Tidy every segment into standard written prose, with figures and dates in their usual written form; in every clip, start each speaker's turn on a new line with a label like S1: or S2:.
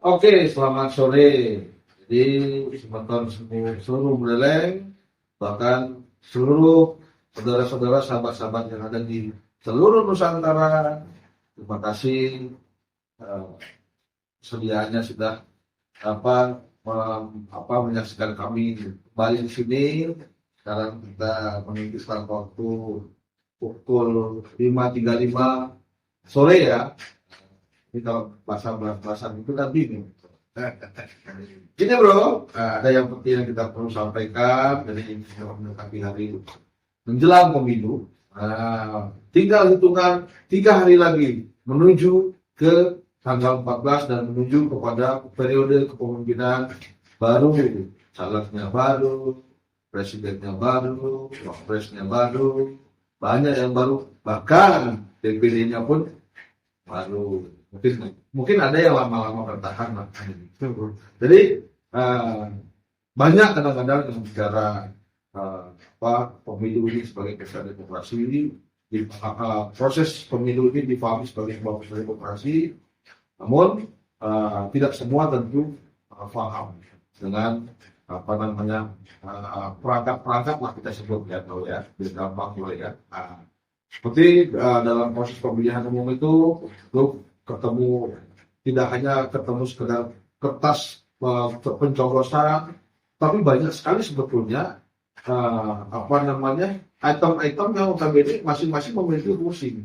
S1: Oke, selamat sore. Jadi, sebentar seluruh Buleleng, bahkan seluruh saudara-saudara, sahabat-sahabat yang ada di seluruh Nusantara, terima kasih eh, sedianya sudah apa menyaksikan kami kembali di sini. Sekarang kita mengikuti waktu pukul 5.35 sore ya. Ini kalau bahasa-bahasan itu kan bingung. Gini bro, ada yang penting yang kita perlu sampaikan dari mendekati hari menjelang pemilu. Tinggal hitungan 3 hari lagi menuju ke tanggal 14 dan menuju kepada periode kepemimpinan baru, calegnya baru, presidennya baru, wapresnya baru, banyak yang baru, bahkan DPD-nya pun baru. Mungkin ada yang lama-lama bertahan lah. Jadi banyak kadang-kadang yang bicara pemilu ini sebagai pesta demokrasi, proses pemilu ini dipahami sebagai pesta demokrasi, namun tidak semua tentu paham dengan perangkat-perangkat lah kita sebut ya, tahu ya, gampang ya. Seperti dalam proses pemilihan umum itu ketemu, tidak hanya ketemu sekedar kertas pencoblosan, tapi banyak sekali sebetulnya item-item yang notabene masing-masing memiliki fungsi.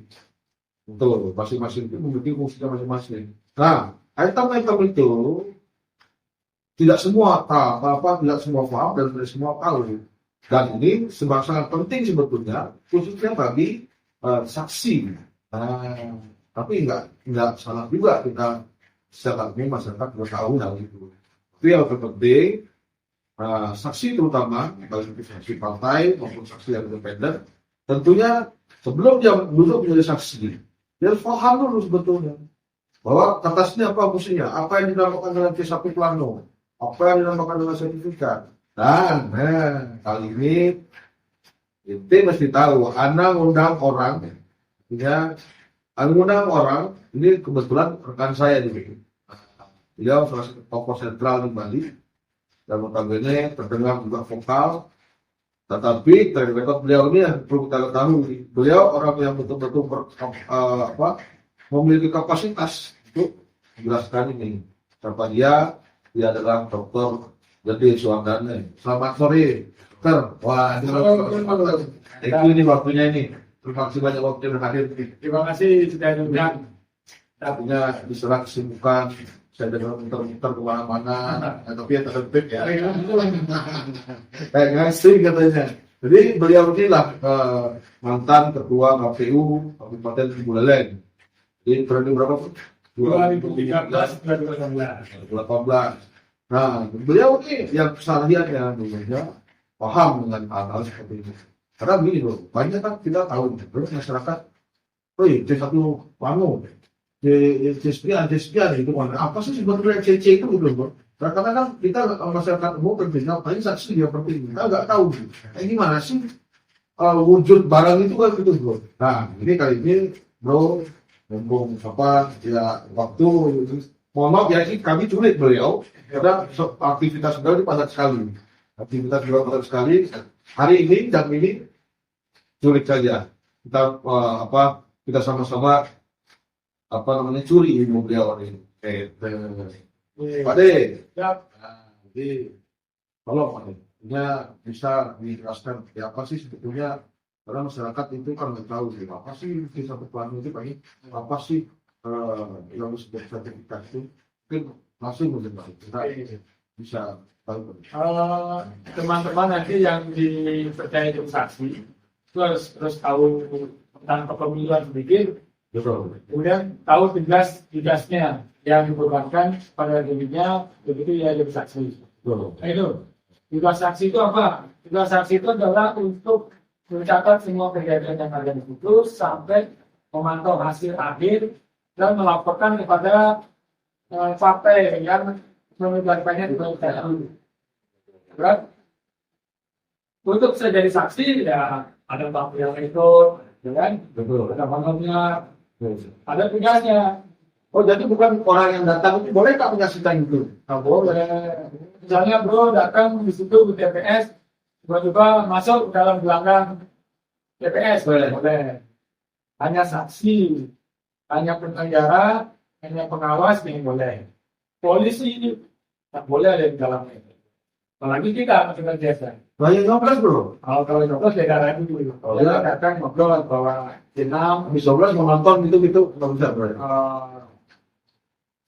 S1: Betul, masing-masing itu memiliki fungsinya masing-masing. Nah, item-item itu tidak semua tidak semua paham dan tidak semua tahu. Dan ini sangat penting sebetulnya, khususnya bagi saksi. Tapi nggak salah juga kita secara umum masyarakat tahu hal itu. Itu yang terpenting, saksi terutama bagi saksi partai maupun saksi yang independen, tentunya sebelum dia duduk menjadi saksi, dia harus paham dulu sebetulnya bahwa kertasnya apa fungsinya, apa yang dinamakan dengan C1 plano, apa yang dinamakan dengan sertifikat. Dan kali ini kita mesti tahu, Anda ngundang orang, ini kebetulan rekan saya di sini. Beliau salah satu tokoh sentral di Bali dan notabene terdengar juga vokal. Tetapi dari rekod beliau ini yang perlu kita ketahui, beliau orang yang betul-betul memiliki kapasitas untuk menjelaskan ini. Siapa dia? Dia adalah Dr. Gede Suwandana. Selamat sore, Dokter. Wah, ini waktunya ini. Terima kasih banyak waktu yang hadir.
S2: Terima kasih sudah diundang.
S1: Punya diserang kesibukan, saya dengar muter-muter kemana-mana, tapi yang tertib ya. Kayak ngasih katanya. Jadi beliau inilah mantan ketua KPU Kabupaten Buleleng. Di periode berapa pun?
S2: 2013-2018.
S1: Nah, beliau ini yang kesalahannya dulunya paham dengan hal-hal seperti ini. Karena begini loh, banyak kan kita tahu, terus masyarakat, C1 plano, C sekian itu apa sih sebetulnya CC itu gitu loh. Kadang-kadang kita masyarakat umum berpikir, ini saksi dia penting, kita nggak tahu. Gimana sih wujud barang itu kan gitu bro. Nah, ini kali ini bro, mumpung waktu, mohon maaf ya sih kami culik beliau, karena aktivitas beliau ini padat sekali. Hari ini jam ini culik saja, kita sama-sama curi ilmu beliau ini. Pak De, jadi tolong Pak De, bisa dijelaskan apa sih sebetulnya, karena masyarakat itu kan nggak tahu sih apa sih satu plano itu, apa sih yang disebut sertifikat itu, mungkin langsung kita bisa tahu.
S2: Teman-teman nanti yang dipercaya jadi saksi itu harus tahu tentang kepemiluan sedikit.
S1: Betul.
S2: Kemudian tahu tugasnya yang dibebankan pada dirinya, begitu ya jadi saksi.
S1: Betul.
S2: Nah, itu tugas saksi itu apa? Tugas saksi itu adalah untuk mencatat semua kejadian yang ada di situ sampai memantau hasil akhir dan melaporkan kepada partai yang memiliki di bawah. Berat. Untuk bisa jadi saksi ya ada tampil itu, ya kan?
S1: Betul.
S2: Ada malamnya, ada tugasnya.
S1: Oh, jadi bukan orang yang datang itu boleh tak menyaksikan itu?
S2: Nggak boleh. Misalnya bro datang di situ di TPS, tiba-tiba masuk ke dalam gelanggang TPS, boleh. Hanya saksi, hanya penyelenggara, hanya pengawas yang boleh. Polisi tak boleh ada di dalamnya. Apalagi kita maksudnya biasa.
S1: Banyak nyoblos bro.
S2: Kalau nyoblos beda lagi dulu.
S1: Oh,
S2: Kita
S1: ya.
S2: datang ngobrol bawa jenam,
S1: Habis nyoblos mau nonton gitu-gitu nggak bisa bro.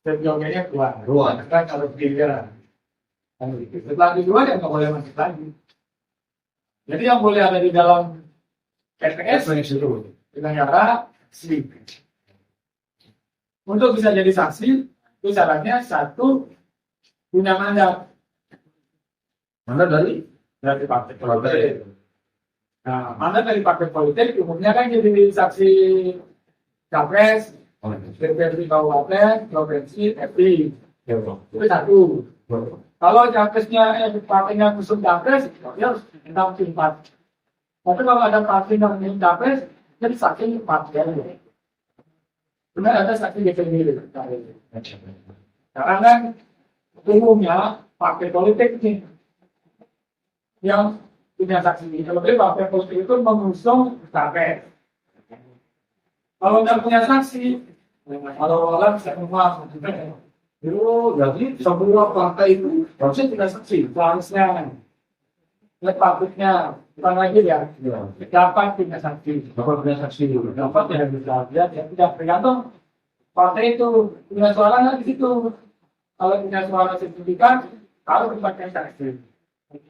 S2: jogetnya keluar.
S1: Keluar.
S2: Kan kalau giliran. Setelah di luar ya nggak boleh masuk lagi. Jadi yang boleh ada di dalam TPS
S1: itu.
S2: penyelenggara saksi. Untuk bisa jadi saksi, itu syaratnya satu punya mandat
S1: Mana dari?
S2: dari partai politik. Nah, mandat dari partai politik umumnya kan jadi saksi capres, DPRD kabupaten, provinsi, FI. Itu satu. Kalau capresnya partainya ngusung capres, dia harus minta empat. Tapi kalau ada partai yang ngusung capres, jadi saksi empat ya. Benar ada saksi DPD. Sekarang kan umumnya partai politik nih yang punya saksi. Kalau partai politik itu mengusung capres. Kalau nggak punya saksi, kalau orang semua
S1: Oh, jadi semua partai itu harusnya punya saksi.
S2: harusnya lihat pabriknya bukan lagi ya. Dapat punya saksi.
S1: Dapat punya saksi.
S2: Dapat ya bisa lihat ya tidak tergantung partai itu punya suara nggak di situ. Kalau punya suara signifikan, kalau dipakai saksi.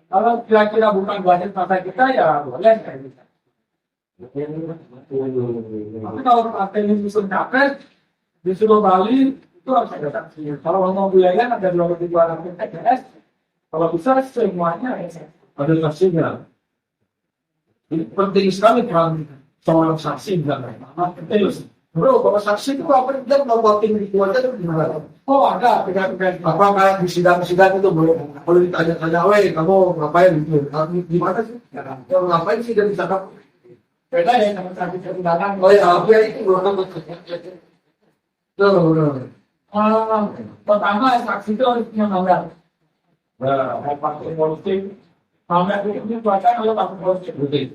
S2: Kalau kira-kira bukan basis masa kita ya boleh kayak gitu. Tapi kalau partai ini susun capres disuruh Bali itu harus ada saksi. Kalau mau wilayah ada 2.200 TPS, kalau bisa semuanya ya.
S1: Ada saksinya. Ini penting sekali peran seorang saksi dalam.
S2: Penting.
S1: Bro, kalau saksi itu apa? Dia mau voting di keluarga itu gimana?
S2: Oh ada tiga-tiga.
S1: Apa kayak di sidang-sidang itu boleh ditanya-tanya, weh kamu ngapain gitu? Gimana sih? Kalau ngapain sih dan bisa kamu?
S2: Beda ya sama saksi perundangan.
S1: Oh ya, apa ya itu bro? Tuh.
S2: Pertama saksi itu harus punya mandat. Partai politik. Mandat itu dikeluarkan oleh partai politik.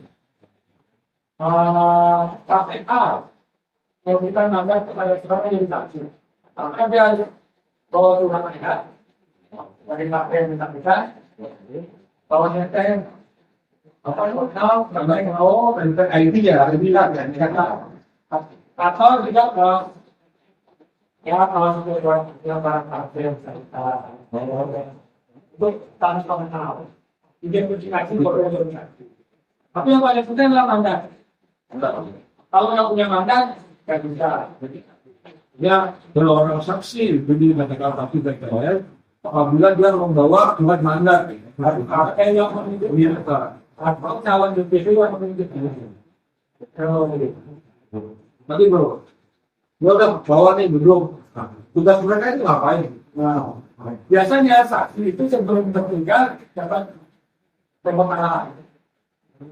S2: Partai A. Kalau kita mandat kepada seorang jadi saksi. Maka dia harus bawa surat mandat dari partai yang minta kita. Bawa nyata apa itu tahu namanya mau
S1: Kan ID ya, ID lah kan.
S2: atau juga ya kalau yang barang partai yang kita itu tanpa mengenal identifikasi organisasi. Tapi yang paling penting adalah mandat. Kalau nggak punya mandat nggak bisa.
S1: Ya, kalau orang saksi berdiri kata-kata tidak ya, apabila dia membawa surat mandat,
S2: Partai yang menunjuk atau calon DPD yang menunjuk.
S1: Nanti bro, dia udah bawa nih belum? Tugas mereka itu ngapain?
S2: Nah, biasanya saksi itu sebelum tertinggal dapat pembekalan.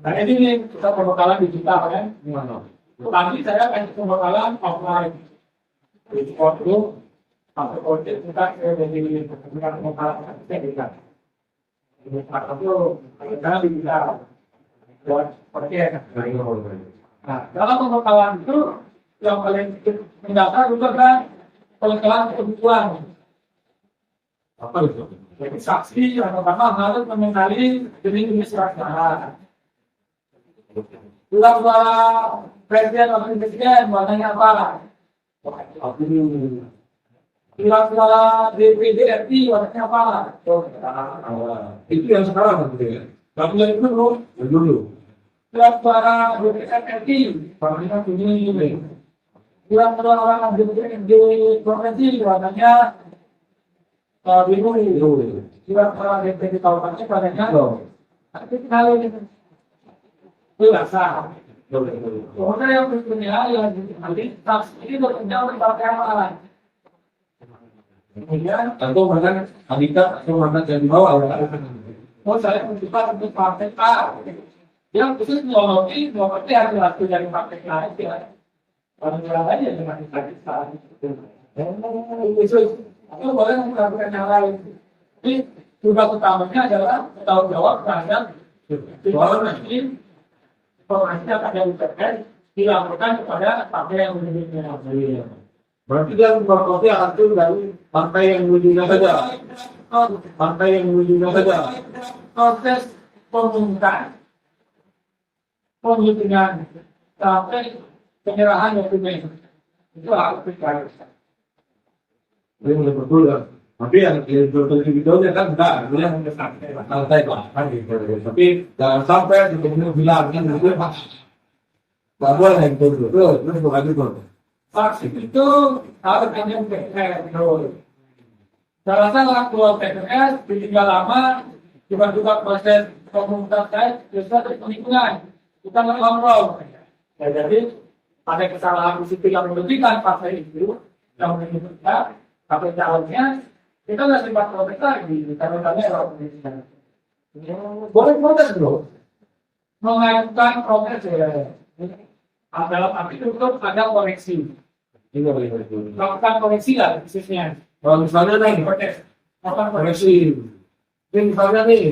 S2: Nah ini nih kita pembekalan digital kan. Nanti saya kasih pembekalan offline. Di foto atau kode kita jadi pembekalan digital. Atau kita digital buat pakai. Nah, dalam pembekalan itu yang paling mendasar itu adalah pembekalan kebutuhan.
S1: Apa itu?
S2: Jadi saksi yang pertama harus mengenali jenis surat suara. Surat suara presiden atau presiden warnanya apa? Surat suara DPD RI warnanya apa?
S1: Itu yang sekarang gitu ya.
S2: Kamu yang dulu.
S1: Dulu.
S2: Surat suara DPR RI warnanya kuning. Surat suara DPRD provinsi warnanya biru. Surat suara DPD kabupaten warnanya tapi kenali itu basah. Orang yang punya yang nanti saksi ini bekerja untuk partai apa? Kemudian,
S1: Atau bahkan Anita atau mandat yang dibawa ya.
S2: oh saya mencoba untuk partai A. Yang khusus melalui harus laku dari partai lain ya. Orang lain ya dengan partai A. Itu boleh melakukan yang lain. Jadi tugas utamanya adalah bertanggung jawab terhadap informasi akan yang terkait dilaporkan kepada partai yang memiliki.
S1: Berarti dia berarti akan dari partai yang menujunya saja. Partai yang menujunya saja.
S2: Proses pengumuman, penghitungan sampai penyerahan dokumen itu harus dilakukan.
S1: Ini mulai betul ya. Tapi yang betul videonya kan enggak, dia santai kok. Tapi jangan sampai kemudian bilang kan itu pas. Nggak boleh yang betul. Terus bukan itu.
S2: Vaksin itu harus hanya PPS. Salah salah keluar PPS, ditinggal lama, juga proses komunitas saya bisa terhitungan. Kita mengontrol. Ya, jadi ada kesalahan di situ yang merugikan partai itu, yang menyebutkan partai calonnya, kita nggak sempat protes lagi, karena kami
S1: Boleh protes loh.
S2: mengajukan protes ya. Dalam arti itu ada koreksi.
S1: Ini boleh.
S2: Melakukan koreksi lah khususnya.
S1: Kalau misalnya nih,
S2: Protes. Melakukan koreksi.
S1: koreksi. Ini misalnya nih,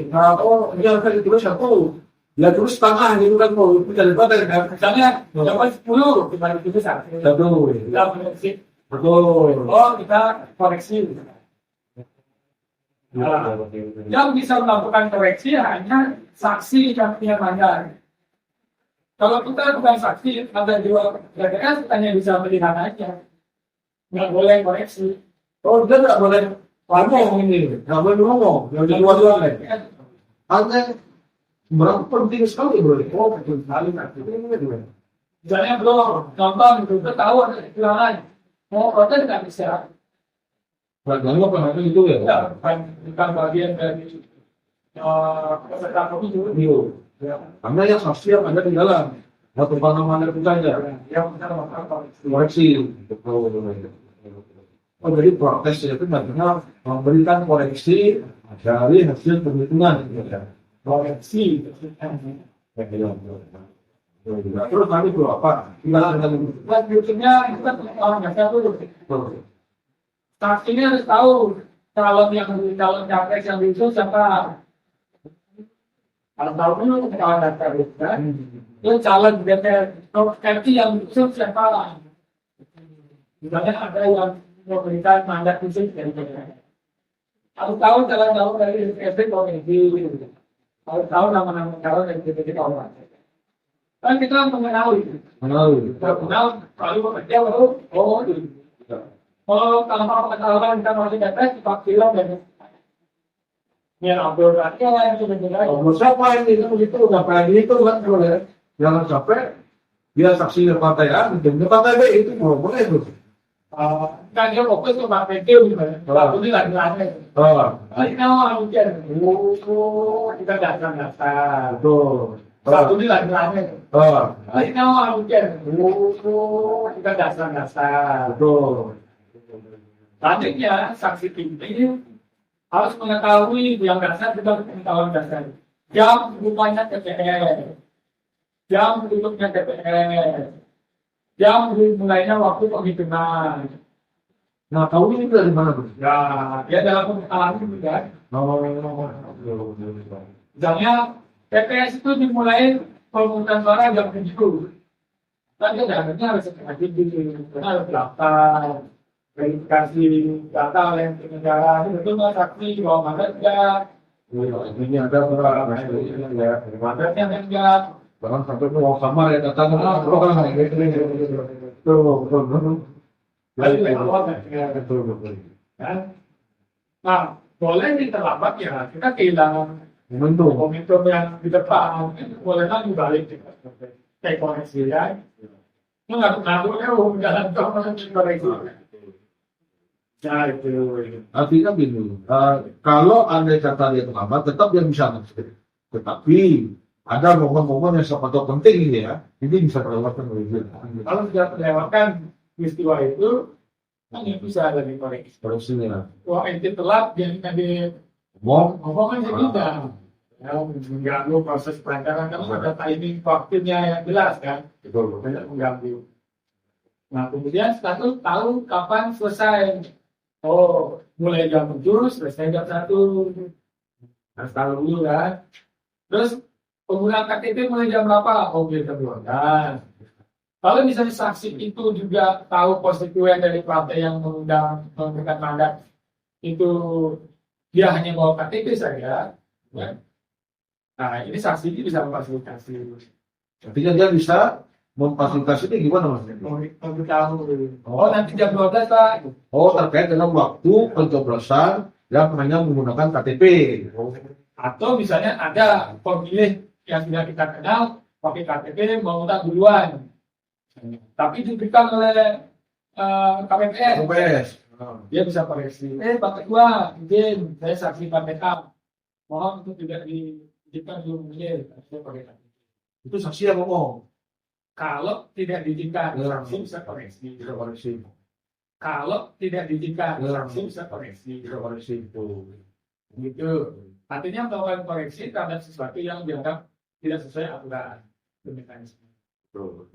S1: dia akan ditulis satu, dia tulis setengah gitu kan mau jadi protes kan?
S2: Misalnya, jawaban 10 dibanding itu satu. Kita koreksi.
S1: Betul.
S2: Oh, kita koreksi. Yang bisa melakukan koreksi hanya saksi yang punya mandat. Kalau kita bukan saksi, ada dua PPS, kita hanya bisa melihat aja. Nggak boleh koreksi.
S1: Oh, dia nggak boleh ngomong ini, nggak boleh ngomong, yang dua-dua nih. Hanya berapa penting sekali bro? Oh, penting sekali nanti.
S2: Misalnya bro, nonton itu tahu ada kehilangan. Mau protes nggak bisa.
S1: Jangan lupa nanti itu ya.
S2: Ya, bukan bagian dari peserta pemilu.
S1: Iya. Karena yang saksi yang ada di dalam, satu mana saja.
S2: Yang kita lakukan koreksi.
S1: Koreksi. Oh, jadi protes itu artinya memberikan koreksi dari hasil penghitungan.
S2: Koreksi.
S1: Terus nanti bro apa?
S2: Selanjutnya kita orang biasa dulu. Saksinya harus tahu calon capres yang diusung siapa. Kalau tahu dulu calon capres kan, itu calon DPR RI yang diusung siapa. Misalnya ada yang memberikan mandat khusus dari DPR. Harus tahu calon-calon dari DPR komisi. Harus tahu nama-nama calon dari DPR komisi. Kan kita mengenal. Kita kenal, kalau bekerja baru, kalau kalau kita masih dapat Pak Film dan yang Abdul Rahim yang sudah jelas.
S1: Siapa yang itu begitu udah kayak gitu kan boleh. Jangan sampai dia saksi partai A, dan partai B itu boleh itu.
S2: Kan dia fokus ke Pak Petil gitu. Pak Budi lagi lagi. Ini nama hujan. Kita datang.
S1: Betul.
S2: Pak Budi lagi lagi. Ini nama hujan. Kita datang.
S1: Betul.
S2: Selanjutnya, saksi ini harus mengetahui yang dasar juga pengetahuan dasar. Jam bukanya TPS, jam duduknya TPS, jam dimulainya waktu penghitungan.
S1: Nah, tahu ini dari mana bro?
S2: Ya, dia dalam pengetahuan juga. Misalnya, TPS itu dimulai pemungutan suara jam 7. Tapi dananya harus setengah 7, karena harus daftar. Verifikasi data oleh penyelenggara itu betul nggak saksi bahwa mandat enggak
S1: Ini ada orang ya,
S2: mandatnya enggak
S1: bahkan sampai mau kamar ya datang orang
S2: nah boleh ini terlambat ya kita kehilangan momentum yang di depan boleh kan dibalik kayak koneksi ya nggak ngatur jalan tol koneksi.
S1: Ya itu. Artinya gini, kalau andai kata dia terlambat, tetap dia bisa ngasih. Tetapi ada momen-momen yang sangat penting ini ya, ini bisa terlewatkan oleh dia.
S2: Kalau tidak terlewatkan peristiwa itu, kan yang bisa ada di koreksi.
S1: Koreksinya.
S2: Wah itu telat, jadi nanti ngomong kan jadi tidak. Ya, mengganggu proses perancangan karena ada timing waktunya yang jelas kan.
S1: Betul.
S2: Banyak mengganggu. Nah, kemudian setelah itu tahu kapan selesai. Oh, mulai jam 7, selesai jam 1. Harus tahu dulu kan. Terus penggunaan KTP mulai jam berapa? Oh, jam 12. Kalau misalnya saksi itu juga tahu konstituen dari partai yang mengundang memberikan mandat itu dia hanya bawa KTP saja, ya. Nah, ini saksi ini bisa memfasilitasi.
S1: Artinya dia bisa memfasilitasi ini gimana Mas?
S2: Memberitahu. Oh, nanti jam 12 Pak.
S1: Oh, terkait dengan waktu pencoblosan yang hanya menggunakan KTP.
S2: Atau misalnya ada pemilih yang sudah kita kenal pakai KTP mengundang duluan, tapi diberikan oleh KPPS.
S1: KPPS.
S2: Dia bisa koreksi. Pak Ketua, izin saya saksi KPK. Mohon untuk tidak diizinkan belum memilih. Saya pakai KTP.
S1: Itu saksi yang ngomong.
S2: Kalau tidak diizinkan, saksi bisa koreksi.
S1: Tidak koreksi.
S2: Kalau tidak diizinkan,
S1: Ya.
S2: saksi bisa koreksi.
S1: Tidak koreksi itu.
S2: Gitu. Artinya melakukan koreksi terhadap sesuatu yang dianggap tidak sesuai aturan mekanisme.
S1: Betul.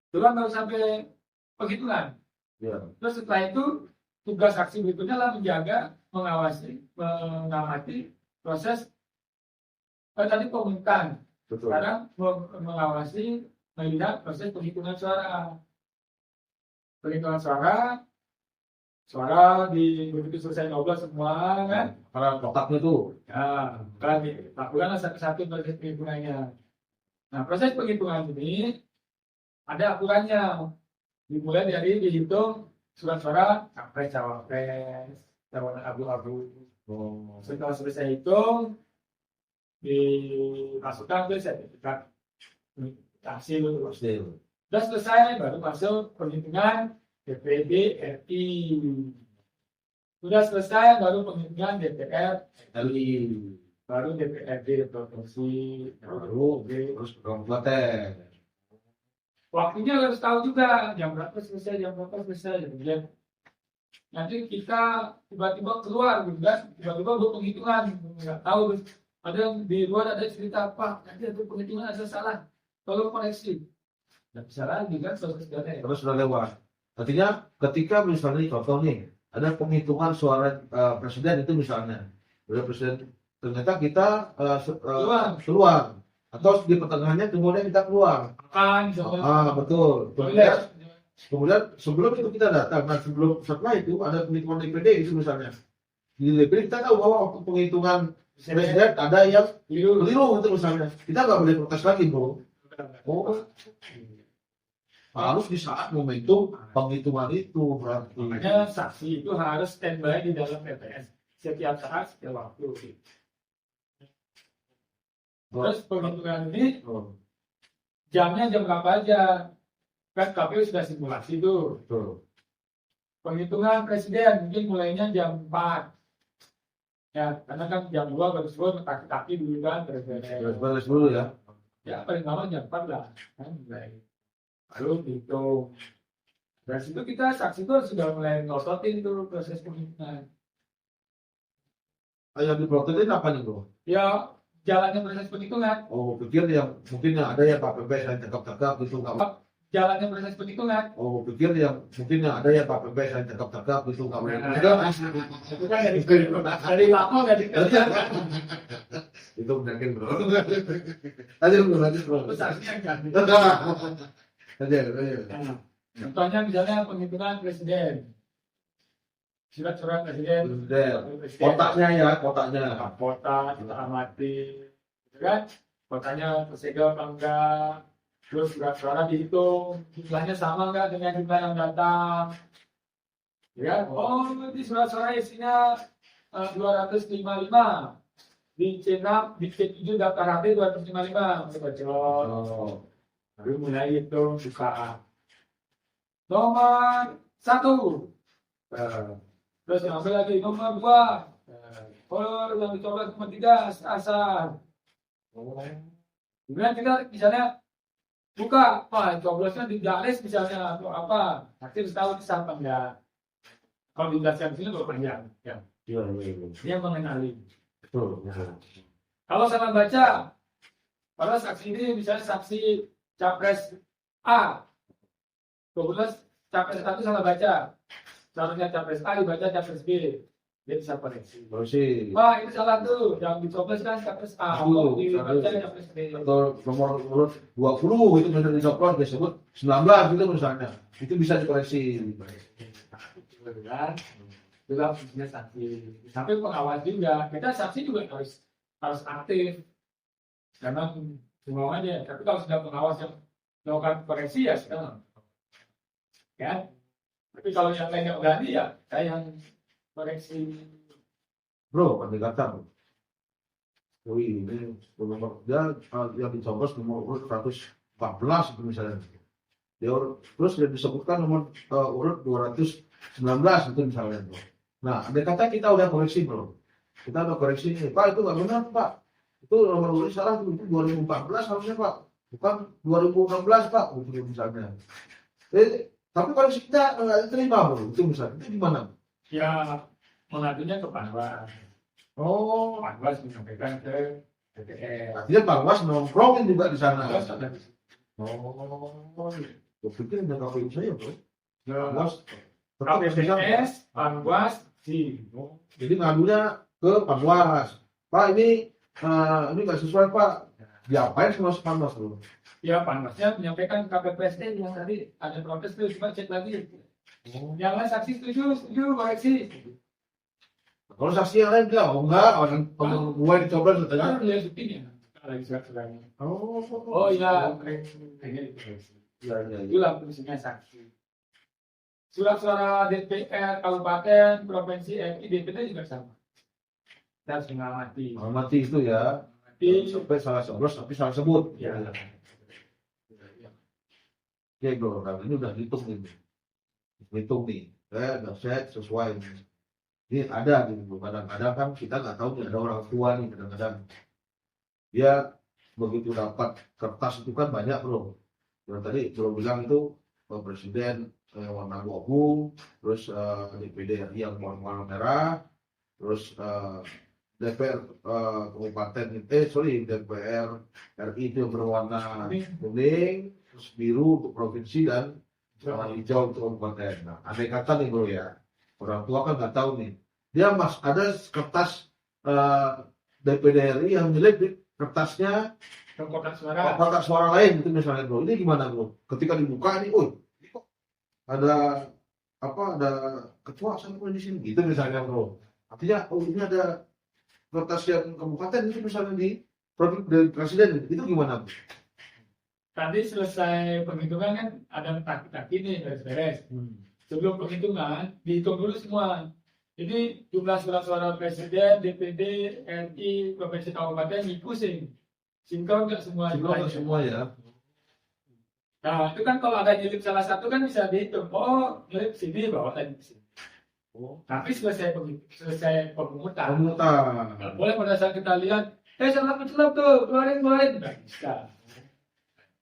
S2: Itu kan baru sampai penghitungan.
S1: Ya.
S2: Terus setelah itu tugas saksi berikutnya adalah menjaga, mengawasi, mengamati proses tadi pengumuman.
S1: Betul.
S2: Sekarang mengawasi, melihat proses penghitungan suara. Penghitungan suara di begitu selesai ngobrol semua kan.
S1: Karena kotaknya tuh.
S2: Ya, kan lakukanlah satu-satu proses penghitungannya. Nah, proses penghitungan ini ada aturannya. Dimulai dari dihitung surat suara capres cawapres, calon abu-abu.
S1: Oh.
S2: Setelah selesai hitung, dimasukkan ke sertifikat hasil.
S1: Hasil.
S2: Sudah selesai, baru masuk penghitungan DPD RI. Sudah selesai, baru penghitungan DPR
S1: RI.
S2: baru DPRD provinsi,
S1: Baru terus kabupaten.
S2: waktunya harus tahu juga jam berapa selesai. Kemudian nanti kita tiba-tiba keluar, gitu kan? Tiba-tiba buat penghitungan, nggak tahu. Ada yang di luar ada cerita apa? Nanti ada penghitungan ada salah, tolong koreksi. Nggak bisa lagi kan,
S1: Terus sudah lewat. Artinya ketika misalnya contoh nih ada penghitungan suara presiden itu misalnya, suara presiden ternyata kita keluar. Atau di pertengahannya kemudian kita keluar.
S2: Kan,
S1: Betul. Kemudian sebelum itu kita datang, nah setelah itu ada penghitungan DPD itu misalnya. Di DPD kita tahu bahwa waktu penghitungan presiden ada yang keliru itu misalnya. Kita nggak boleh protes lagi, bro. Oh, harus di saat momentum penghitungan itu berarti.
S2: makanya saksi itu harus standby di dalam TPS setiap saat, setiap waktu. Terus penghitungan ini jamnya jam berapa aja? Kan KPU sudah simulasi tuh.
S1: Betul.
S2: Penghitungan presiden mungkin mulainya jam 4. Ya, karena kan jam 2 baru sebelum kaki-kaki dulu kan.
S1: Beres dulu ya.
S2: Ya, paling lama jam 4 lah. Kan, mulai. Lalu hitung. Dari situ kita saksi itu sudah mulai ngototin tuh proses penghitungan.
S1: Yang diprotein apa nih, bro?
S2: Ya, jalannya proses penghitungan.
S1: Oh, pikir yang mungkin yang ada yang KPPS yang cakap-cakap itu nggak.
S2: Jalannya proses penghitungan.
S1: Oh, pikir yang mungkin yang ada yang KPPS yang cakap-cakap itu nggak boleh.
S2: Itu kan dari lama nggak dikerjakan.
S1: Itu mungkin, bro. Lanjut bro.
S2: Saksinya kan.
S1: Lanjut.
S2: Nah, contohnya misalnya penghitungan presiden. Surat-surat presiden.
S1: Kotaknya ya, kotaknya.
S2: Kota kita amati, gitu kan? Kotanya tersegel apa enggak? Terus surat suara dihitung, jumlahnya sama enggak dengan jumlah yang datang? Ya, oh di surat suara isinya 255. Di C6, di C7 daftar HP 255. Bocor. Lalu mulai hitung bukaan. Nomor 1. Terus yang ambil lagi nomor 2. Kalau yang dicoba nomor 3 asal. Kemudian kita misalnya buka, coblosnya di garis misalnya atau apa. Nanti harus tahu di apa enggak. Kalau dijelaskan di sini lebih panjang. Ya. Dia mengenali. Kalau salah baca, pada saksi ini misalnya saksi capres A. Kebetulan capres satu salah baca. Seharusnya capres A dibaca capres B. Dia bisa koreksi.
S1: Koreksi.
S2: Wah, itu salah tuh. Yang dicoblos kan capres A.
S1: Betul,
S2: Dibaca
S1: salah.
S2: capres B.
S1: Atau nomor urut 20 itu misalnya dicoplos disebut 19 gitu misalnya. Itu bisa dikoreksi.
S2: Kan? Juga fungsinya saksi. Tapi pengawas juga. Kita saksi juga harus aktif. Karena semuanya. Tapi kalau sudah pengawas yang melakukan koreksi ya sudah. Ya. Tapi kalau yang lain nggak berani ya saya yang koreksi.
S1: Bro, pendekatan. Wih, ini nomor dia yang dicoblos nomor urut 114 itu misalnya. Terus dia disebutkan nomor urut 219 itu misalnya. Bro. Nah, andai kata kita udah koreksi, bro. Kita udah koreksi ini. Pak, itu nggak benar, Pak. Itu nomor urut salah, itu 2014 harusnya, Pak. Bukan 2016, Pak. Itu misalnya. Tapi koreksi kita nggak diterima, bro. Itu misalnya. Itu gimana?
S2: Ya, mengadunya ke Panwas.
S1: Oh,
S2: Panwas menyampaikan ke DPR.
S1: artinya Bang Was nongkrongin juga di sana.
S2: Panwas ada
S1: Oh, gue pikir ada KPU saya, bro.
S2: ke
S1: Bang Was tetap bisa.
S2: KPPS, Panwas,
S1: Jadi ngadunya ke Panwas. Pak, ini nggak sesuai, Pak. Diapain sama Panwas, bro?
S2: ya Panwasnya menyampaikan ke KPPS yang tadi ada protes tuh, coba cek lagi. Yang lain saksi setuju, koreksi.
S1: Kalau saksi yang lain bilang, oh enggak, orang temen gue dicoblos katanya.
S2: Kan lihat buktinya. Lagi surat-suratnya.
S1: Oh
S2: Iya,
S1: iya, iya.
S2: itulah fungsinya saksi. Surat-suara DPR, kabupaten, provinsi, RI, DPD juga sama. Kita harus mengamati.
S1: Mati itu ya. Sampai salah coblos tapi salah sebut.
S2: Ya.
S1: Oke, bro, nah, ini udah hitung nih. Hitung nih. Udah set sesuai. Ini ada gitu. Kadang-kadang kan kita nggak tahu nih, ada orang tua nih kadang-kadang. Dia begitu dapat kertas itu kan banyak, bro. Yang tadi bro bilang itu presiden warna abu-abu, terus DPD yang warna merah, terus DPR kabupaten DPR RI itu berwarna kuning, terus biru untuk provinsi dan warna hijau untuk kabupaten. Nah, andai kata nih, bro, ya, orang tua kan nggak tahu nih. Dia ada kertas DPD RI yang milik kertasnya kotak suara lain itu misalnya, bro. Ini gimana, bro? Ketika dibuka ini, ini kok ada ada ketua sama di sini gitu misalnya, bro. Artinya ini ada kertas yang kabupaten itu misalnya di presiden itu gimana, bro?
S2: Tadi selesai penghitungan kan ada taki-taki nih beres-beres. Sebelum penghitungan dihitung dulu semua. Jadi jumlah surat-suara presiden, DPD, RI, provinsi, kabupaten pusing. Sinkron nggak semua?
S1: Sinkron nggak semua ya.
S2: Nah itu kan kalau ada nyelip salah satu kan bisa dihitung. Oh nyelip sini bawa tadi sini. Tapi selesai pemungutan. Nggak boleh pada saat kita lihat, salah pencelap tuh, keluarin. Nggak bisa.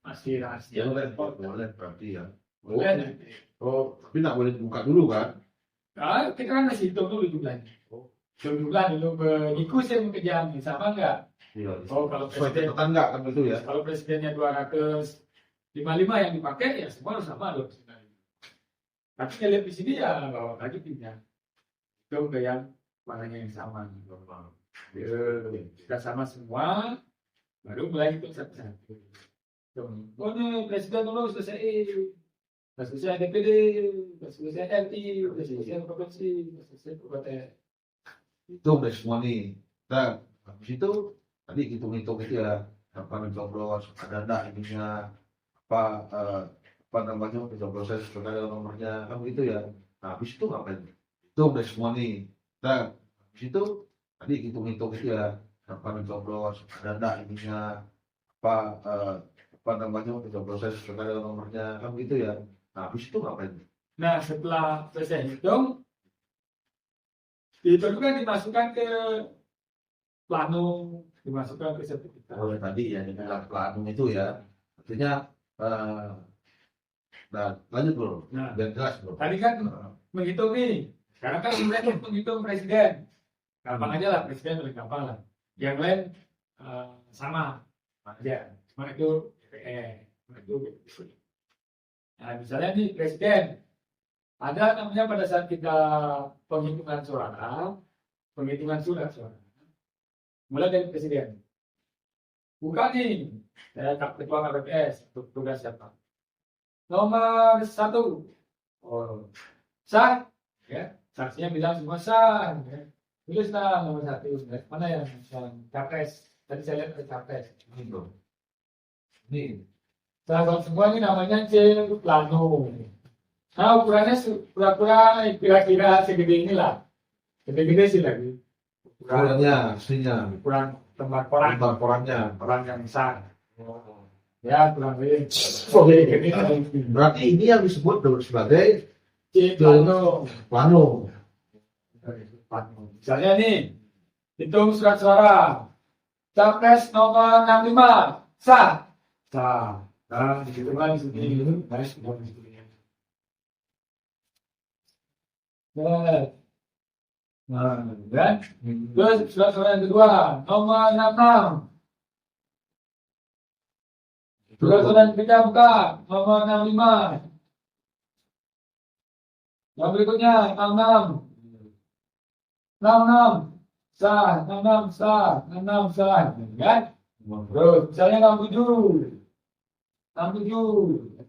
S2: Masih rahasia.
S1: Boleh berarti ya.
S2: Boleh.
S1: Tapi nggak boleh dibuka dulu kan?
S2: Nah, kita kan masih hitung dulu jumlahnya. Jumlah dulu mengikuti kerjaan sama nggak?
S1: Iya.
S2: Kalau presiden
S1: enggak kan itu ya?
S2: Kalau presidennya 255 yang dipakai ya semua harus sama loh. Tapi lihat di sini ya bawa lagi pindah. Itu ke yang mananya yang sama. Kita sama semua, baru mulai hitung satu-satu. Oh ini presiden dulu selesai. Selesai DPD, selesai RI, selesai provinsi, selesai kabupaten.
S1: Itu udah semua nih. Nah, habis itu tadi hitung-hitung itu ya, apa mencoblos, ada enggak ininya, apa namanya pencoblosan sesuai dengan nomornya, kan begitu ya. Nah, habis itu ngapain? Itu udah semua nih. Nah, habis itu tadi hitung-hitung itu ya, apa mencoblos, ada enggak ininya, apa namanya pencoblosan sesuai dengan nomornya, kan begitu ya. Nah, habis itu ngapain?
S2: Nah, setelah selesai hitung, itu kan dimasukkan ke plano, dimasukkan ke sertifikat.
S1: Oh, tadi ya, dengan plano itu ya. Artinya, nah, lanjut, bro.
S2: Nah,
S1: biar jelas, bro.
S2: tadi kan menghitung nih. Sekarang kan mulai menghitung presiden. Gampang aja lah, presiden lebih gampang lah. Yang lain sama aja. Cuma itu DPR, itu. Nah, Nah, misalnya nih presiden, ada namanya pada saat kita penghitungan surat suara, mulai dari presiden. Buka nih, saya ketua KPPS, untuk tugas siapa? Nomor 1, sah, ya, saksinya bilang semua sah, ya. Tulislah nomor 1, mana yang capres? Tadi saya lihat capres.
S1: Ini bro. Ini.
S2: Sahabat semua ini namanya C plano. Nah ukurannya pura-pura kira-kira segede inilah, gede-gede sih lagi.
S1: Ukurannya, aslinya.
S2: Ukuran tempat koran,
S1: Korannya.
S2: koran yang besar. Ya kurang lebih.
S1: Berarti ini yang disebut sebagai
S2: C plano.
S1: plano.
S2: Misalnya nih, hitung surat suara. Capres nomor 65, sah. Sah. Nah, gitu kan di sini. Nah, kan? Terus surat-surat yang kedua, nomor 66. Surat-surat yang ketiga buka, nomor 65. Yang berikutnya, 66. 66. Sah, 66 sah, 66 sah. Kan? Terus, misalnya 67. 67.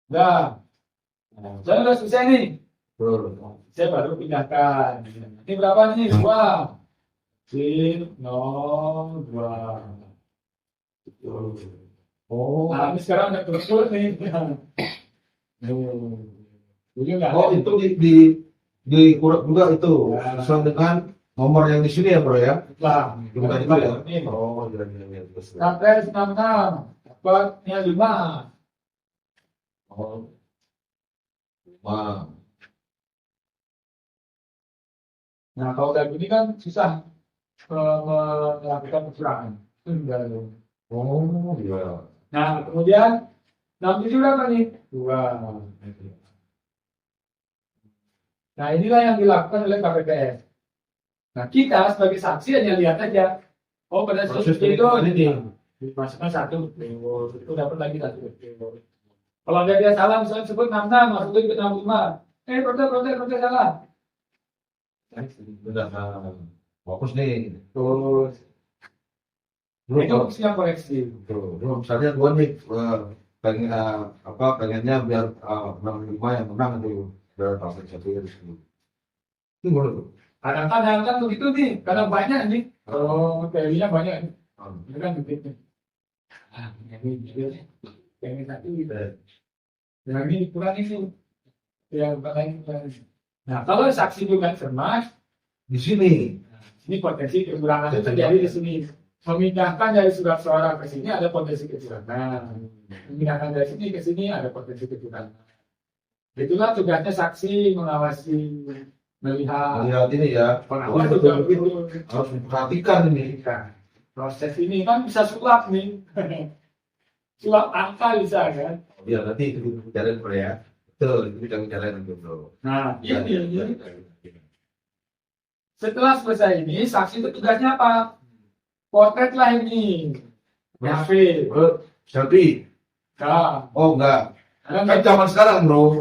S2: Dah. Saya udah selesai nih. Saya baru pindahkan. Ini berapa nih? 2. Sip, 02.
S1: Oh.
S2: Nah, ini sekarang udah terus nih.
S1: Oh, itu di kurang juga itu.
S2: Ya.
S1: Sesuai dengan nomor yang di sini ya, bro ya.
S2: Lah,
S1: Bukan itu ya.
S2: ini.
S1: Oh, iya.
S2: Capres 66. Dapatnya 5.
S1: Oh. Wah.
S2: Nah, kalau kayak gini kan susah melakukan kecurangan.
S1: Oh, iya.
S2: Nah, kemudian 67 berapa nih? 2. Nah, inilah yang dilakukan oleh KPPS. Nah, kita sebagai saksi hanya lihat aja. Oh, pada saat
S1: Proses
S2: itu
S1: ini.
S2: dimasukkan 1. Itu dapat lagi 1. Kalau ada dia salah, misalnya sebut 66, masukin ke 65. Protes salah.
S1: Udah fokus nih.
S2: Terus, itu fungsinya koreksi.
S1: Bro, misalnya gua nih pengennya biar menang 5 yang menang itu biar dapat 1 ya di sini. Itu boleh tuh.
S2: Kadang-kadang kan begitu nih, kadang banyak nih. Kalau teorinya banyak nih. Itu kan begitu. Ini satu gitu. Yang ini kurang ini. Yang lain. Nah, kalau saksi juga cermat,
S1: Di sini.
S2: ini potensi kecurangan itu terjadi di sini. Memindahkan dari surat suara ke sini ada potensi kecurangan. Memindahkan dari sini ke sini ada potensi kecurangan. Itulah tugasnya saksi mengawasi, melihat.
S1: Lihat ini ya.
S2: Pengawas juga begitu.
S1: Harus diperhatikan ini.
S2: Proses ini kan bisa sulap nih. Sulap angka bisa kan.
S1: Ya nanti itu bicarain bro ya. Betul, itu kita bicarain nanti bro.
S2: Nah,
S1: Ya,
S2: ini.
S1: ya.
S2: Setelah selesai ini, saksi itu tugasnya apa? Potret lah ini. Selfie.
S1: Selfie.
S2: Nah,
S1: Oh enggak.
S2: kan
S1: Kan zaman sekarang bro.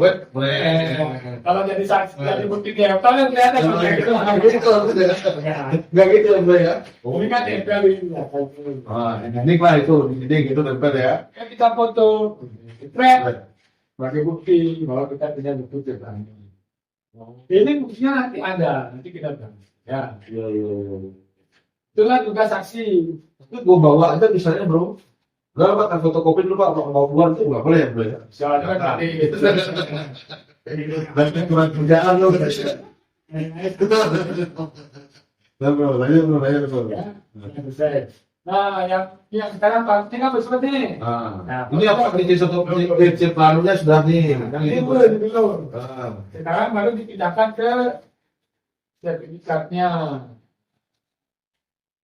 S2: kalau jadi saksi, jadi bukti dia, kalau kelihatan
S1: Enggak gitu bro ya.
S2: ini kan tempel ini.
S1: Ini lah itu, jadi gitu tempel ya.
S2: Kan kita foto, potret, sebagai bukti bahwa kita punya bukti terbang. Ini buktinya nanti ada, nanti kita bilang. Ya,
S1: Iya.
S2: itulah tugas saksi.
S1: Itu gue bawa aja misalnya bro. Gak bakal fotokopi dulu pak, mau keluar tuh nggak boleh ya bro ya.
S2: Soalnya kan tadi itu.
S1: Dan kurang kerjaan lo. Nah bro, lanjut bro.
S2: Ya, selesai. Nah, yang sekarang penting apa seperti ini?
S1: Nah, ini apa ini prinsip planunya sudah nih.
S2: Ini dulu. Sekarang baru dipindahkan ke sertifikatnya.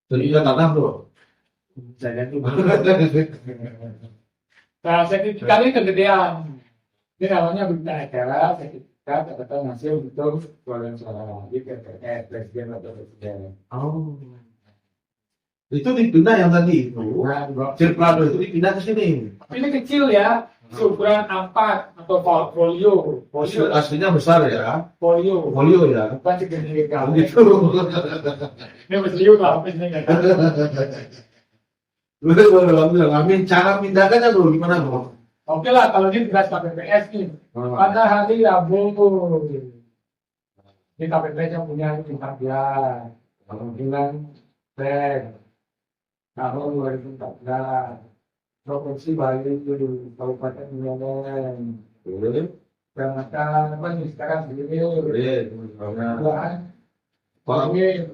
S1: Jadi kita tanah bro.
S2: Saya itu. Nah, sertifikatnya kegedean. Ini namanya berita acara sertifikat atau hasil untuk perolehan suara di PPS presiden atau presiden.
S1: Oh. Itu dipindah yang tadi itu.
S2: Nah,
S1: Prinsip planu itu dipindah ke sini.
S2: ini kecil ya. Ukuran A4 atau folio.
S1: Aslinya besar ya.
S2: Folio.
S1: Folio ya.
S2: Bukan segede kamu.
S1: Gitu.
S2: Ini masih lah, apa sih nggak tahu.
S1: Betul. Amin. Cara pindahkannya bro, gimana bro?
S2: Oke lah, kalau ini beras KPPS nih. Pada hari Rabu, ini KPPS yang punya 14. Kalau bilang, tahun 2014. Provinsi Bali itu Kabupaten Medan. Kecamatan apa nih sekarang sendiri? Kelurahan. Ini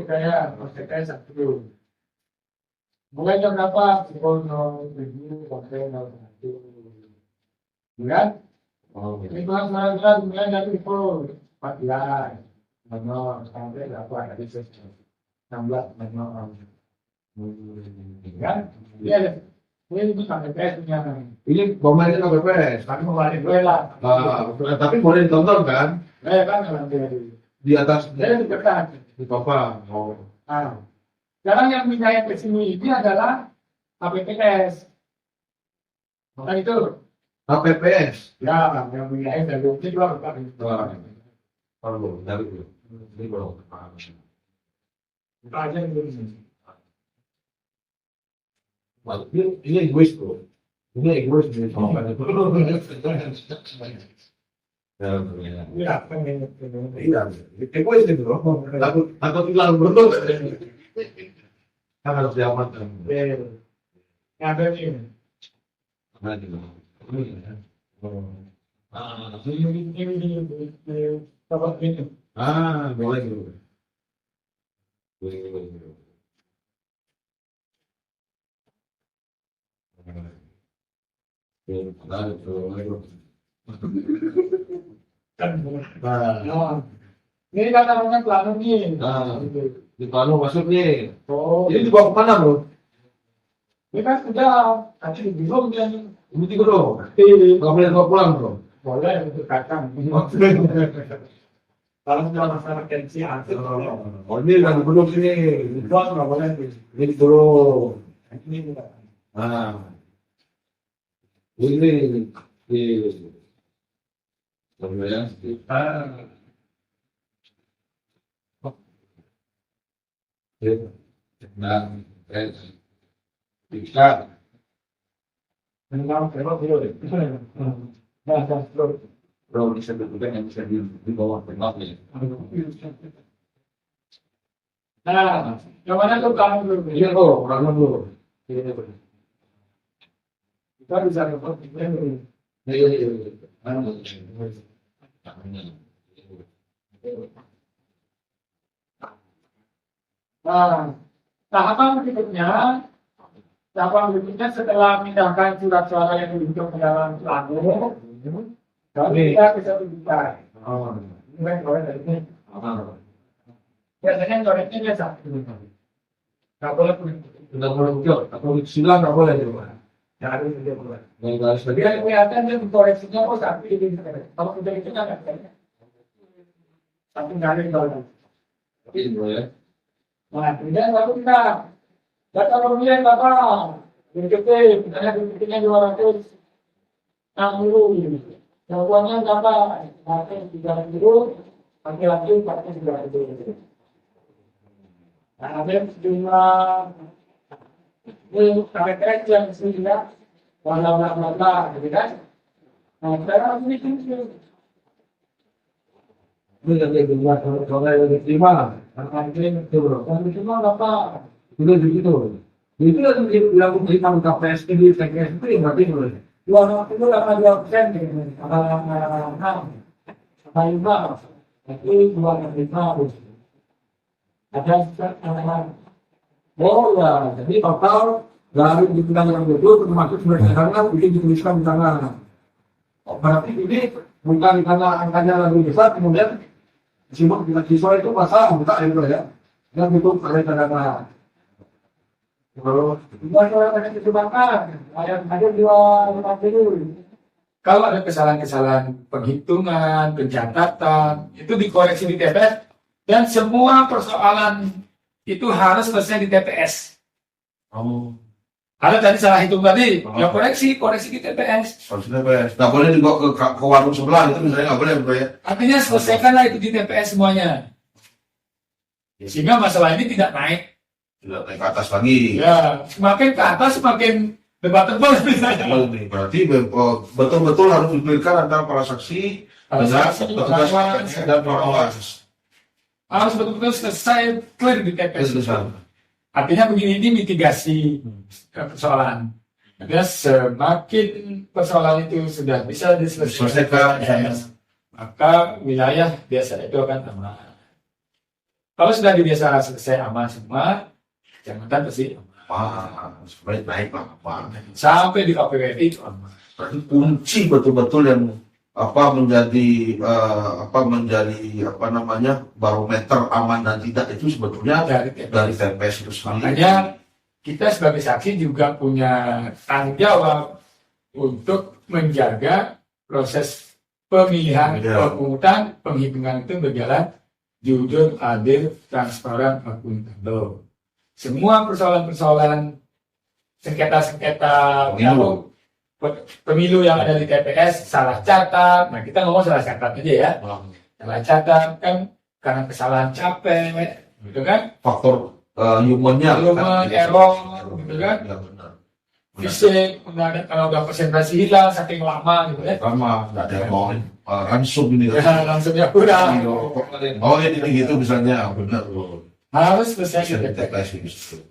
S2: kayak PKS 1. Mulai jam berapa? Pukul 07 sampai 01. Bulan? Ini bulan mulai dari pukul 14. Sampai berapa? Dari 16. Kan? Iya, ini bukan KPPS punya.
S1: Ini pemainnya KPPS.
S2: Kami mengadakan gue lah.
S1: Tapi boleh ditonton kan?
S2: Kan nanti.
S1: Di atas
S2: Saya di depan.
S1: di papa. Oh.
S2: Nah, sekarang yang pindah ke sini ini adalah KPPS. Nah itu.
S1: KPPS.
S2: Ya, yang pindah dari sini juga bukan.
S1: Kalau dari itu. Ini belum.
S2: Kita aja di sini.
S1: Ini egois bro. Ini egois nih sama kan itu.
S2: Iya, pengen.
S1: Iya, egois nih bro. Takut hilang bro. Kan harus diamankan.
S2: Ada nih. Ini tempat ini.
S1: Boleh bro. Boleh.
S2: Ini kan namanya pelanu nih.
S1: Di Palu masuk nih.
S2: Oh,
S1: Ini dibawa kemana bro?
S2: ini kan sudah kasih bingung dia nih.
S1: Ini tiga bro. Nggak boleh bawa pulang bro.
S2: Boleh untuk kacang. Kalau sudah masalah tensi asik.
S1: Oh ini lagi belum sini.
S2: Buat nggak boleh.
S1: Ini belum.
S2: Ini juga.
S1: Ini ya. Bisa.
S2: Memang kalau boleh. Nah,
S1: Bro, bisa juga yang bisa di bawah tengah nih.
S2: nah, yang mana tuh kamu dulu?
S1: Iya kok, orangnya dulu.
S2: Kita bisa dapat dulu.
S1: Iya.
S2: Nah, tahapan berikutnya setelah memindahkan surat suara yang dihitung ke dalam pelanu, kami kita bisa berbicara. Ini kan coret dari ini. Biasanya coretnya biasa. Nggak boleh
S1: Nggak boleh ucap, atau silang nggak boleh juga.
S2: yang ada di dia.
S1: Nggak harus lagi.
S2: Biar kelihatan dia koreksinya kok sampai ini. Kalau sudah itu nggak ada. Tapi nggak ada yang tahu.
S1: Ini bro ya.
S2: Nah, kemudian baru kita data pemilihan Bapak BPT, misalnya BPT-nya 260. Yang uangnya berapa? Pakai 300, laki-laki pakai 300. Nah, ada sejumlah ini KPPS yang sudah warna-warna, gitu kan? Nah, sekarang ini
S1: Ini yang kedua, kalau yang ketiga,
S2: ini itu bro. Yang kedua apa?
S1: itu begitu. Itu yang memberikan KPS ini, TKS itu yang berarti boleh.
S2: 2,8%, tapi 2,5. Ada
S1: Oh ya, jadi total dari dibilang yang itu termasuk surat edaran itu dituliskan di sana. Oh, berarti ini bukan karena angkanya lebih besar, kemudian simak dengan siswa itu pasang buka itu ya, yang itu oleh tanda. Terus
S2: bukan orang yang diterbangkan, ada 2,5. Kalau ada kesalahan-kesalahan penghitungan, pencatatan, itu dikoreksi di TPS dan semua persoalan itu harus selesai di TPS.
S1: oh
S2: Ada tadi salah hitung tadi, ya koreksi di TPS.
S1: Harusnya TPS. Nggak boleh dibawa ke warung sebelah itu misalnya nggak boleh bro ya.
S2: Artinya selesaikanlah itu di TPS semuanya. Sehingga masalah ini tidak naik.
S1: Tidak naik ke atas lagi.
S2: Ya, semakin ke atas semakin debatable misalnya.
S1: Berarti betul-betul harus diberikan antara para saksi dengan petugas KPS dan pengawas.
S2: Harus betul-betul selesai clear di TPS. Artinya begini, ini mitigasi persoalan. Artinya semakin persoalan itu sudah bisa diselesaikan, maka wilayah desa itu akan aman. Kalau sudah di desa selesai aman semua, kecamatan pasti aman.
S1: Sebenarnya naik lah apa.
S2: Sampai di KPWI itu aman.
S1: Berarti kunci betul-betul yang menjadi barometer aman dan tidak itu sebetulnya dari TPS itu sendiri.
S2: Makanya kita sebagai saksi juga punya tanggung jawab untuk menjaga proses pemilihan, pemungutan, penghitungan itu berjalan jujur, adil, transparan, akuntabel. Semua persoalan-persoalan sengketa-sengketa pemilu yang ada di TPS salah catat, nah kita ngomong salah catat aja ya, salah catat kan karena kesalahan capek, gitu kan?
S1: Faktor humannya,
S2: error, gitu kan?
S1: Ya benar.
S2: Fisik, kalau udah presentasi hilang saking lama, gitu kan?
S1: Lama, nggak ada yang mau langsung ini.
S2: Ya, langsungnya kurang.
S1: Oh ini gitu misalnya, benar loh.
S2: Harus selesai di
S1: TPS itu.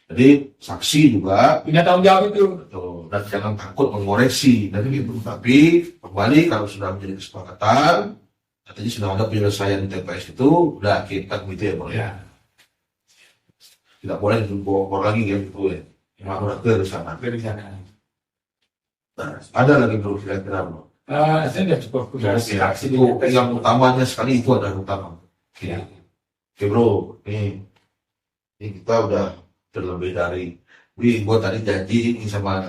S1: Jadi saksi juga
S2: punya tanggung jawab itu.
S1: betul, dan jangan takut mengoreksi dan gitu. Tapi kembali kalau sudah menjadi kesepakatan, artinya sudah ada penyelesaian di TPS itu, udah kita gitu ya bro ya. Tidak boleh dibawa lagi ya gitu ya. Yang udah clear di sana.
S2: Dari sana.
S1: Nah, ada lagi bro kira-kira bro.
S2: Saya sudah cukup punya saksi di
S1: Itu
S2: TPS.
S1: yang utamanya sekali itu adalah utama.
S2: Ya.
S1: Oke bro, ini kita udah lebih dari, gue tadi janji ini sama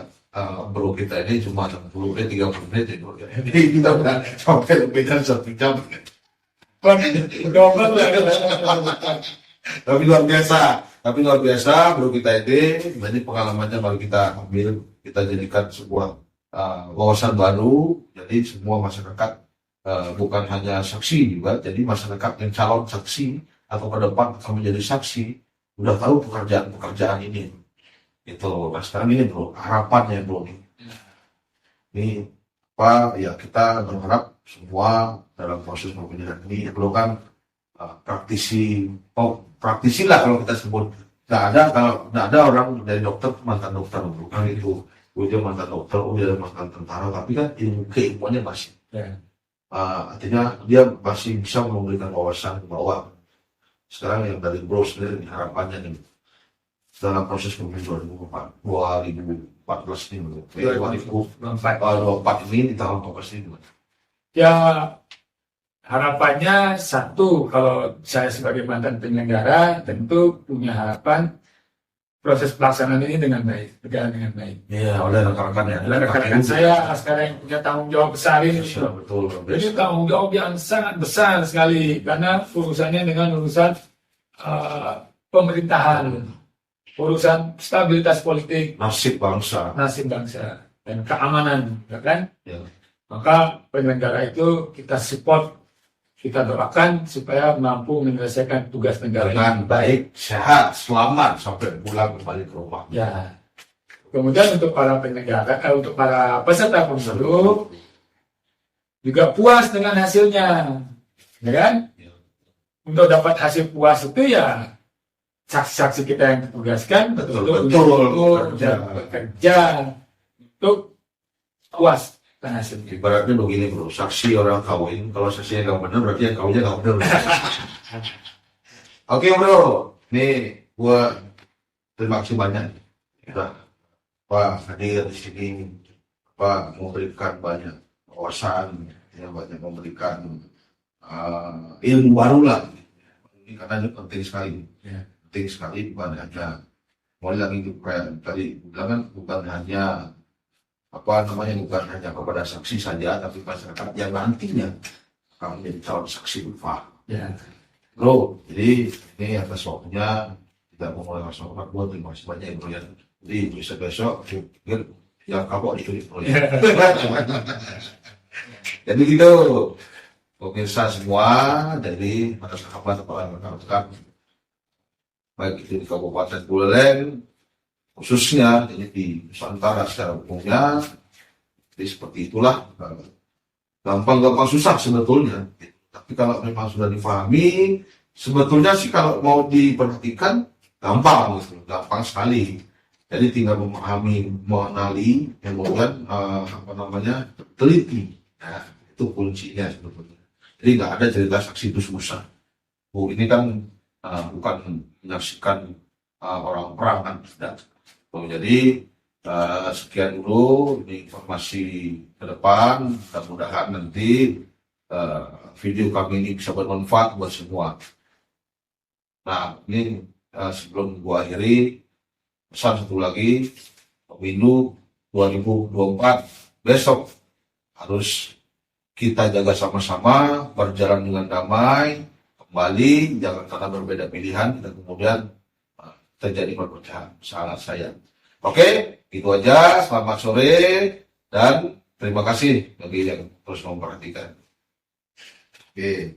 S1: bro kita ini cuma 60 menit, 30 menit ya bro. Jadi kita udah sampai lebih dari 1 jam. Tapi luar biasa bro kita ini pengalamannya baru kita ambil, kita jadikan sebuah wawasan baru. Jadi semua masyarakat bukan hanya saksi juga, jadi masyarakat yang calon saksi atau ke depan akan menjadi saksi udah tahu pekerjaan ini itu. Nah sekarang ini bro, harapannya bro ini apa ya, kita berharap semua dalam proses pemilihan ini bro kan praktisi lah kalau kita sebut. Nggak ada orang dari dokter mantan dokter bro kan, itu dia mantan dokter, dia mantan tentara, tapi kan keilmuannya masih artinya dia masih bisa memberikan wawasan bahwa sekarang yang dari bro sendiri harapannya nih dalam proses pemilu 2014 ini, 2024 ini di tahun 2014 ini.
S2: Ya harapannya satu, kalau saya sebagai mantan penyelenggara tentu punya harapan proses pelaksanaan ini dengan baik, berjalan dengan baik.
S1: Iya, oleh rekan-rekan ya.
S2: Rekan-rekan saya sekarang yang punya tanggung jawab besar ini.
S1: Ya, betul.
S2: Jadi tanggung jawab yang sangat besar sekali karena urusannya dengan urusan pemerintahan, urusan stabilitas politik,
S1: nasib bangsa
S2: dan keamanan, ya kan?
S1: Ya.
S2: Maka penyelenggara itu kita support, kita doakan supaya mampu menyelesaikan tugas negara
S1: dengan baik, sehat, selamat sampai pulang kembali ke rumah.
S2: Ya. Kemudian untuk para penyelenggara, untuk para peserta pemilu juga puas dengan hasilnya, ya kan?
S1: Ya.
S2: Untuk dapat hasil puas itu ya saksi-saksi kita yang ditugaskan betul-betul bekerja untuk puas dengan hasilnya.
S1: Ibaratnya begini bro, saksi orang kawin, kalau saksinya nggak benar berarti yang kawinnya nggak benar. Oke bro, nih gua terima kasih banyak udah Pak hadir di sini, Pak memberikan banyak wawasan, ya, banyak memberikan ilmu baru lah. Ini karena ini penting sekali, penting sekali, bukan hanya mulai lagi kayak tadi bilang kan, bukan hanya bukan hanya kepada saksi saja, tapi masyarakat yang nantinya akan menjadi calon saksi UFA.
S2: Ya.
S1: Bro, jadi ini atas waktunya kita mau mulai masuk buat terima kasih banyak bro ya. Jadi besok pikir yang kapok dicuri proyek. Jadi gitu, pemirsa semua dari para sahabat para rekan-rekan baik itu di Kabupaten Buleleng khususnya jadi di Nusantara secara umumnya. Jadi seperti itulah, gampang-gampang susah sebetulnya. Tapi kalau memang sudah difahami, sebetulnya sih kalau mau diperhatikan gampang gitu, gampang sekali. Jadi tinggal memahami, mengenali, kemudian teliti. Nah, itu kuncinya sebetulnya. Jadi nggak ada cerita saksi itu susah. Bu, ini kan bukan menyaksikan orang perang kan, tidak. Jadi sekian dulu ini informasi ke depan. Mudah-mudahan nanti video kami ini bisa bermanfaat buat semua. Nah, ini sebelum gua akhiri, pesan satu lagi, pemilu 2024 besok harus kita jaga sama-sama, berjalan dengan damai, kembali, jangan karena berbeda pilihan, dan kemudian terjadi perpecahan, salah saya. Oke, itu aja, selamat sore, dan terima kasih bagi yang terus memperhatikan. Oke.